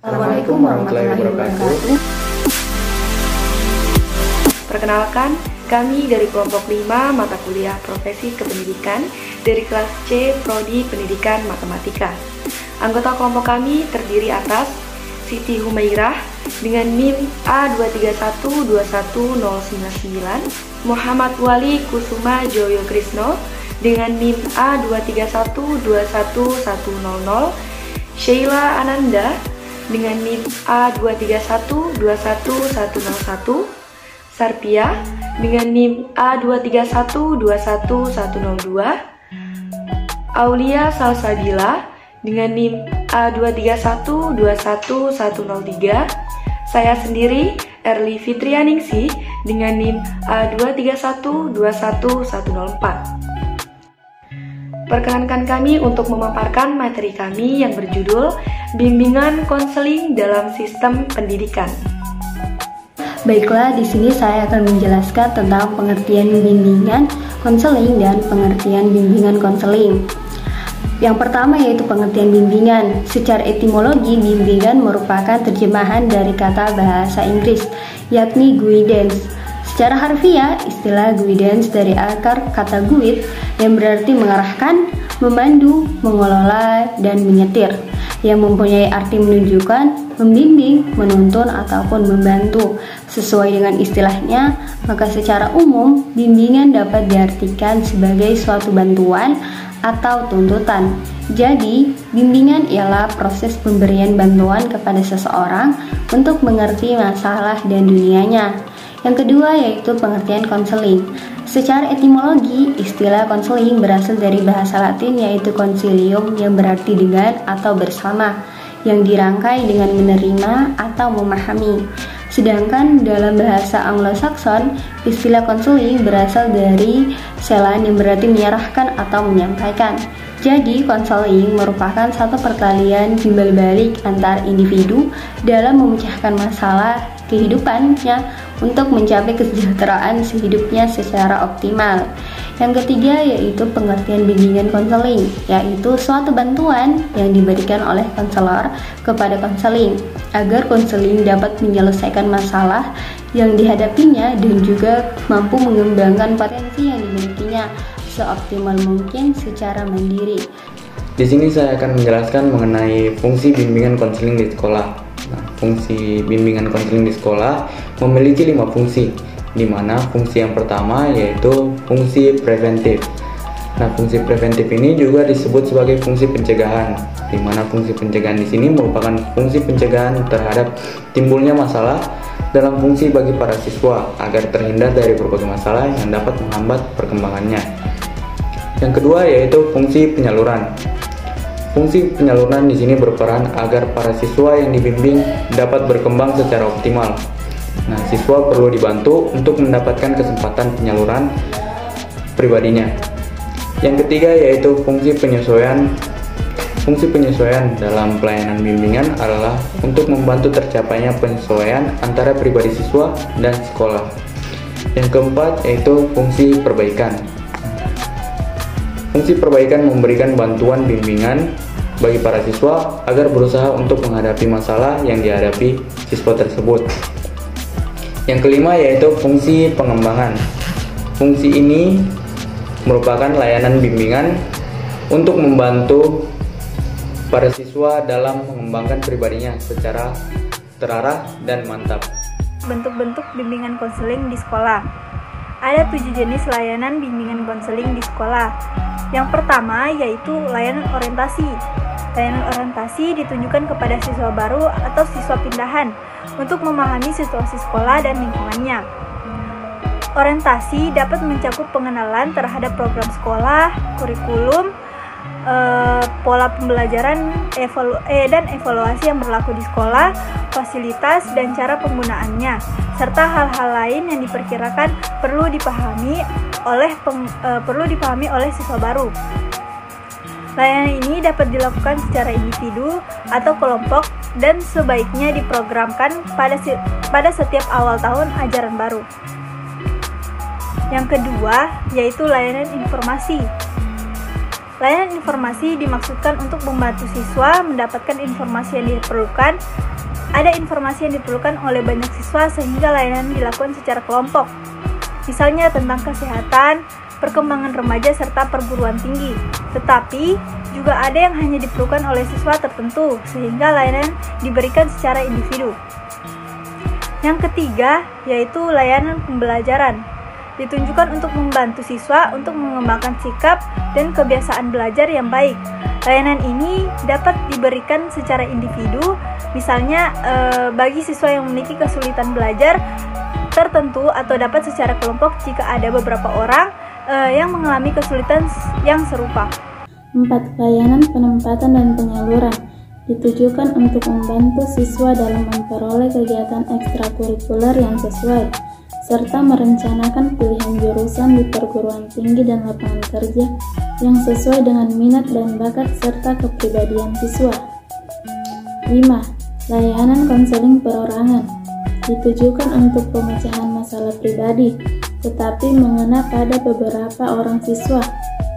Assalamualaikum warahmatullahi wabarakatuh. Perkenalkan, kami dari kelompok 5 mata kuliah profesi kependidikan dari kelas C Prodi Pendidikan Matematika. Anggota kelompok kami terdiri atas Siti Humairah dengan NIM A23121099, Muhammad Wali Kusuma Joyo Krisno dengan NIM A23121100, Sheila Ananda dengan NIM A23121101, Sarpia dengan NIM A23121102, Aulia Salsabila dengan NIM A23121103, saya sendiri Erli Fitrianingsih dengan NIM A23121104. Perkenankan kami untuk memaparkan materi kami yang berjudul Bimbingan Konseling dalam Sistem Pendidikan. Baiklah, di sini saya akan menjelaskan tentang pengertian bimbingan konseling dan pengertian bimbingan konseling. Yang pertama yaitu pengertian bimbingan. Secara etimologi, bimbingan merupakan terjemahan dari kata bahasa Inggris, yakni guidance. Secara harfiah, istilah guidance dari akar kata guide yang berarti mengarahkan, memandu, mengelola, dan menyetir, yang mempunyai arti menunjukkan, membimbing, menuntun, ataupun membantu. Sesuai dengan istilahnya, maka secara umum, bimbingan dapat diartikan sebagai suatu bantuan atau tuntutan. Jadi, bimbingan ialah proses pemberian bantuan kepada seseorang untuk mengerti masalah dan dunianya. Yang kedua yaitu pengertian konseling. Secara etimologi, istilah konseling berasal dari bahasa Latin yaitu consilium yang berarti dengan atau bersama, yang dirangkai dengan menerima atau memahami. Sedangkan dalam bahasa Anglo-Saxon, istilah konseling berasal dari selan yang berarti menyerahkan atau menyampaikan. Jadi, konseling merupakan satu perkalian timbal balik antar individu dalam memecahkan masalah kehidupannya untuk mencapai kesejahteraan hidupnya secara optimal. Yang ketiga yaitu pengertian bimbingan konseling, yaitu suatu bantuan yang diberikan oleh konselor kepada konseling agar konseling dapat menyelesaikan masalah yang dihadapinya dan juga mampu mengembangkan potensi yang dimilikinya seoptimal mungkin secara mandiri. Di sini saya akan menjelaskan mengenai fungsi bimbingan konseling di sekolah. Nah, fungsi bimbingan konseling di sekolah memiliki 5 fungsi, di mana fungsi yang pertama yaitu fungsi preventif. Nah, fungsi preventif ini juga disebut sebagai fungsi pencegahan, di mana fungsi pencegahan di sini merupakan fungsi pencegahan terhadap timbulnya masalah dalam fungsi bagi para siswa agar terhindar dari berbagai masalah yang dapat menghambat perkembangannya. Yang kedua yaitu fungsi penyaluran. Fungsi penyaluran di sini berperan agar para siswa yang dibimbing dapat berkembang secara optimal. Nah, siswa perlu dibantu untuk mendapatkan kesempatan penyaluran pribadinya. Yang ketiga yaitu fungsi penyesuaian. Fungsi penyesuaian dalam pelayanan bimbingan adalah untuk membantu tercapainya penyesuaian antara pribadi siswa dan sekolah. Yang keempat yaitu fungsi perbaikan. Fungsi perbaikan memberikan bantuan bimbingan bagi para siswa agar berusaha untuk menghadapi masalah yang dihadapi siswa tersebut. Yang kelima yaitu fungsi pengembangan. Fungsi ini merupakan layanan bimbingan untuk membantu para siswa dalam mengembangkan pribadinya secara terarah dan mantap. Bentuk-bentuk bimbingan konseling di sekolah. Ada 7 jenis layanan bimbingan konseling di sekolah. Yang pertama yaitu layanan orientasi. Layanan orientasi ditunjukkan kepada siswa baru atau siswa pindahan untuk memahami situasi sekolah dan lingkungannya. Orientasi dapat mencakup pengenalan terhadap program sekolah, kurikulum, pola pembelajaran, dan evaluasi yang berlaku di sekolah, fasilitas dan cara penggunaannya, serta hal-hal lain yang diperkirakan perlu dipahami oleh siswa baru. Layanan ini dapat dilakukan secara individu atau kelompok dan sebaiknya diprogramkan pada setiap awal tahun ajaran baru. Yang kedua yaitu layanan informasi. Layanan informasi dimaksudkan untuk membantu siswa mendapatkan informasi yang diperlukan. Ada informasi yang diperlukan oleh banyak siswa sehingga layanan dilakukan secara kelompok. Misalnya tentang kesehatan, perkembangan remaja, serta perguruan tinggi. Tetapi juga ada yang hanya diperlukan oleh siswa tertentu sehingga layanan diberikan secara individu. Yang ketiga yaitu layanan pembelajaran. Ditunjukkan untuk membantu siswa untuk mengembangkan sikap dan kebiasaan belajar yang baik. Layanan ini dapat diberikan secara individu, misalnya bagi siswa yang memiliki kesulitan belajar tertentu, atau dapat secara kelompok jika ada beberapa orang yang mengalami kesulitan yang serupa. 4. Layanan penempatan dan penyaluran. Ditujukan untuk membantu siswa dalam memperoleh kegiatan ekstrakurikuler yang sesuai, serta merencanakan pilihan jurusan di perguruan tinggi dan lapangan kerja yang sesuai dengan minat dan bakat serta kepribadian siswa. 5. Layanan konseling perorangan. Ditujukan untuk pemecahan masalah pribadi, tetapi mengena pada beberapa orang siswa,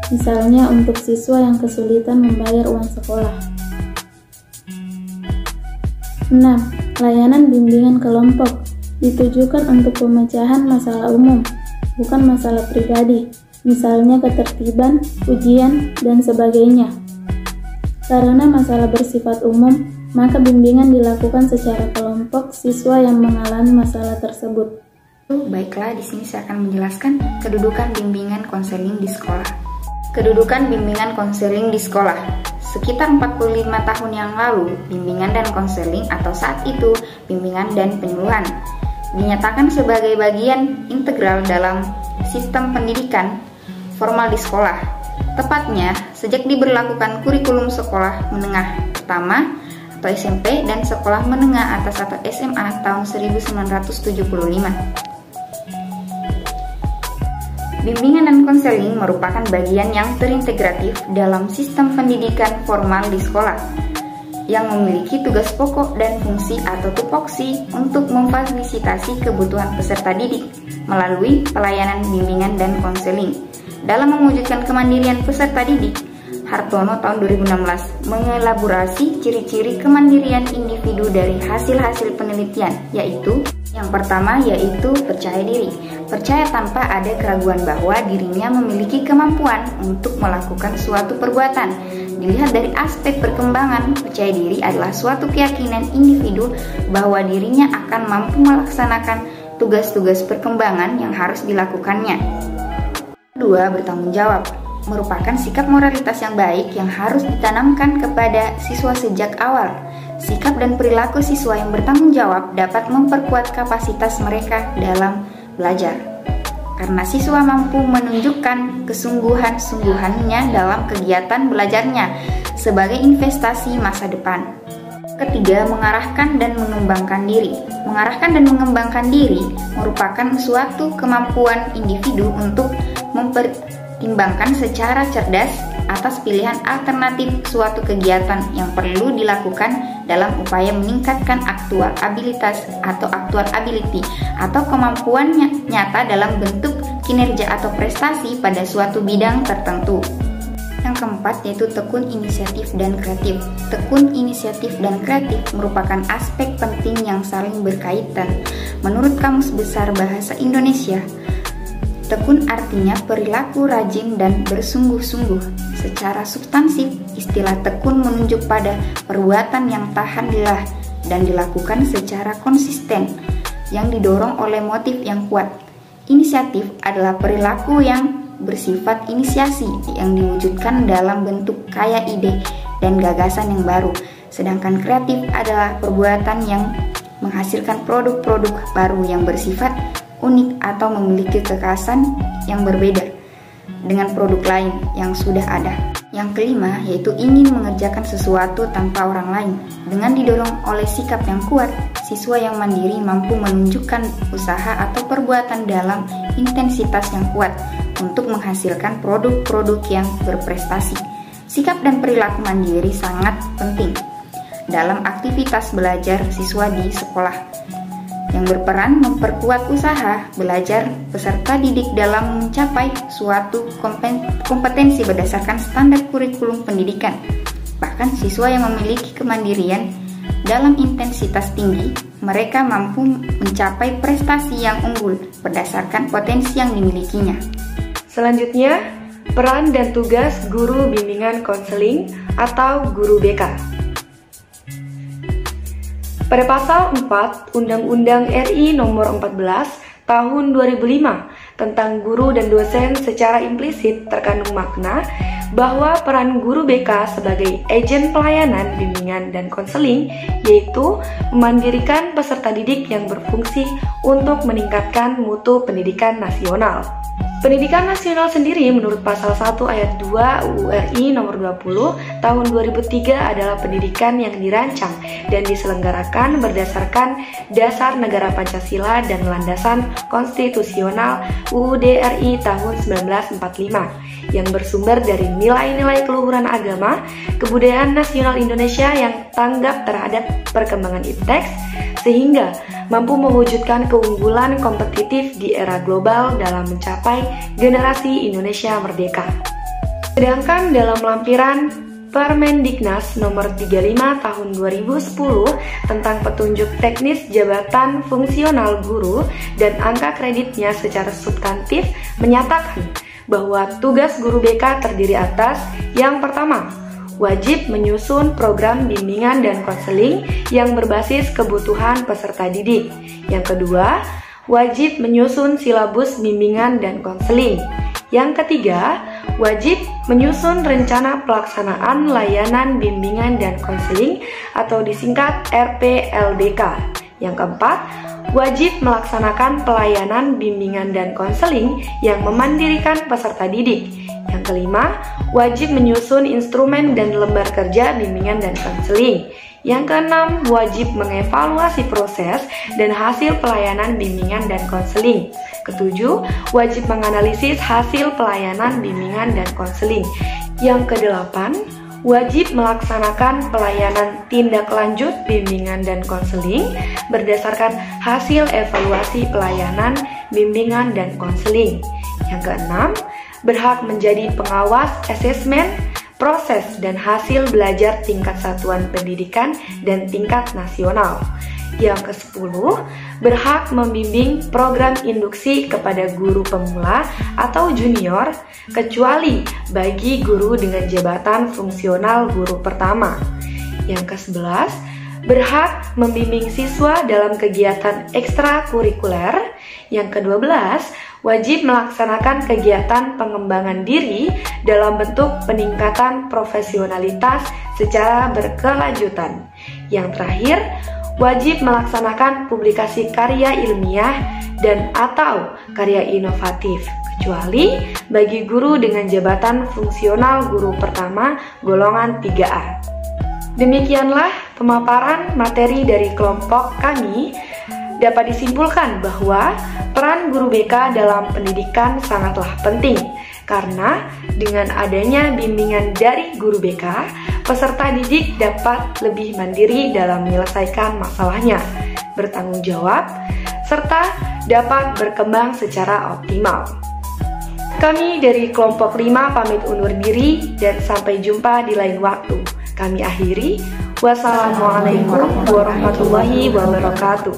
misalnya untuk siswa yang kesulitan membayar uang sekolah. 6. Layanan bimbingan kelompok. Ditujukan untuk pemecahan masalah umum, bukan masalah pribadi, misalnya ketertiban, ujian, dan sebagainya. Karena masalah bersifat umum, maka bimbingan dilakukan secara kelompok siswa yang mengalami masalah tersebut. Baiklah, di sini saya akan menjelaskan kedudukan bimbingan konseling di sekolah. Kedudukan bimbingan konseling di sekolah. Sekitar 45 tahun yang lalu, bimbingan dan konseling atau saat itu bimbingan dan penyuluhan dinyatakan sebagai bagian integral dalam sistem pendidikan formal di sekolah. Tepatnya, sejak diberlakukan kurikulum sekolah menengah pertama atau SMP dan sekolah menengah atas atau SMA tahun 1975. Bimbingan dan konseling merupakan bagian yang terintegratif dalam sistem pendidikan formal di sekolah, yang memiliki tugas pokok dan fungsi atau tupoksi untuk memfasilitasi kebutuhan peserta didik melalui pelayanan bimbingan dan konseling. Dalam mewujudkan kemandirian peserta didik, Hartono tahun 2016 mengelaborasi ciri-ciri kemandirian individu dari hasil-hasil penelitian, yaitu yang pertama yaitu percaya diri. Percaya tanpa ada keraguan bahwa dirinya memiliki kemampuan untuk melakukan suatu perbuatan. Dilihat dari aspek perkembangan, percaya diri adalah suatu keyakinan individu bahwa dirinya akan mampu melaksanakan tugas-tugas perkembangan yang harus dilakukannya. Kedua, bertanggung jawab. Merupakan sikap moralitas yang baik yang harus ditanamkan kepada siswa sejak awal. Sikap dan perilaku siswa yang bertanggung jawab dapat memperkuat kapasitas mereka dalam belajar, karena siswa mampu menunjukkan kesungguhan-sungguhannya dalam kegiatan belajarnya sebagai investasi masa depan. Ketiga, mengarahkan dan mengembangkan diri. Mengarahkan dan mengembangkan diri merupakan suatu kemampuan individu untuk mempertimbangkan secara cerdas atas pilihan alternatif suatu kegiatan yang perlu dilakukan dalam upaya meningkatkan aktual abilitas atau aktual ability atau kemampuan nyata dalam bentuk kinerja atau prestasi pada suatu bidang tertentu. Yang keempat yaitu tekun inisiatif dan kreatif. Tekun inisiatif dan kreatif merupakan aspek penting yang saling berkaitan. Menurut Kamus Besar Bahasa Indonesia, tekun artinya perilaku rajin dan bersungguh-sungguh. Secara substansif, istilah tekun menunjuk pada perbuatan yang tahan lelah dan dilakukan secara konsisten, yang didorong oleh motif yang kuat. Inisiatif adalah perilaku yang bersifat inisiasi yang diwujudkan dalam bentuk kaya ide dan gagasan yang baru. Sedangkan kreatif adalah perbuatan yang menghasilkan produk-produk baru yang bersifat unik atau memiliki kekhasan yang berbeda dengan produk lain yang sudah ada. Yang kelima yaitu ingin mengerjakan sesuatu tanpa orang lain. Dengan didorong oleh sikap yang kuat, siswa yang mandiri mampu menunjukkan usaha atau perbuatan dalam intensitas yang kuat untuk menghasilkan produk-produk yang berprestasi. Sikap dan perilaku mandiri sangat penting dalam aktivitas belajar siswa di sekolah. yang berperan memperkuat usaha belajar peserta didik dalam mencapai suatu kompetensi berdasarkan standar kurikulum pendidikan. Bahkan siswa yang memiliki kemandirian dalam intensitas tinggi, mereka mampu mencapai prestasi yang unggul berdasarkan potensi yang dimilikinya. Selanjutnya, peran dan tugas guru bimbingan konseling atau guru BK. Pada pasal 4 Undang-Undang RI Nomor 14 Tahun 2005 tentang guru dan dosen secara implisit terkandung makna bahwa peran guru BK sebagai agen pelayanan bimbingan dan konseling yaitu memandirikan peserta didik yang berfungsi untuk meningkatkan mutu pendidikan nasional. Pendidikan nasional sendiri menurut pasal 1 ayat 2 UU RI nomor 20 tahun 2003 adalah pendidikan yang dirancang dan diselenggarakan berdasarkan dasar negara Pancasila dan landasan konstitusional UUD RI tahun 1945 yang bersumber dari nilai-nilai keluhuran agama, kebudayaan nasional Indonesia yang tanggap terhadap perkembangan ipteks sehingga mampu mewujudkan keunggulan kompetitif di era global dalam mencapai generasi Indonesia merdeka. Sedangkan dalam lampiran Permendiknas nomor 35 tahun 2010 tentang petunjuk teknis jabatan fungsional guru dan angka kreditnya secara substantif menyatakan bahwa tugas guru BK terdiri atas yang pertama, wajib menyusun program bimbingan dan konseling yang berbasis kebutuhan peserta didik. Yang kedua, wajib menyusun silabus bimbingan dan konseling. Yang ketiga, wajib menyusun rencana pelaksanaan layanan bimbingan dan konseling atau disingkat RPLBK. Yang keempat, wajib melaksanakan pelayanan bimbingan dan konseling yang memandirikan peserta didik. Yang kelima, wajib menyusun instrumen dan lembar kerja bimbingan dan konseling. Yang keenam, wajib mengevaluasi proses dan hasil pelayanan bimbingan dan konseling. Ketujuh, wajib menganalisis hasil pelayanan bimbingan dan konseling. Yang kedelapan, wajib melaksanakan pelayanan tindak lanjut bimbingan dan konseling berdasarkan hasil evaluasi pelayanan bimbingan dan konseling. Yang keenam, berhak menjadi pengawas asesmen, proses dan hasil belajar tingkat satuan pendidikan dan tingkat nasional. Yang ke-10, berhak membimbing program induksi kepada guru pemula atau junior, kecuali bagi guru dengan jabatan fungsional guru pertama. Yang ke-11, berhak membimbing siswa dalam kegiatan ekstrakurikuler. Yang ke-12, wajib melaksanakan kegiatan pengembangan diri dalam bentuk peningkatan profesionalitas secara berkelanjutan. Yang terakhir, wajib melaksanakan publikasi karya ilmiah dan atau karya inovatif, kecuali bagi guru dengan jabatan fungsional guru pertama golongan 3A. Demikianlah pemaparan materi dari kelompok kami. Dapat disimpulkan bahwa peran guru BK dalam pendidikan sangatlah penting karena dengan adanya bimbingan dari guru BK, peserta didik dapat lebih mandiri dalam menyelesaikan masalahnya, bertanggung jawab, serta dapat berkembang secara optimal. Kami dari kelompok 5 pamit undur diri dan sampai jumpa di lain waktu. Kami akhiri. Wassalamualaikum warahmatullahi wabarakatuh.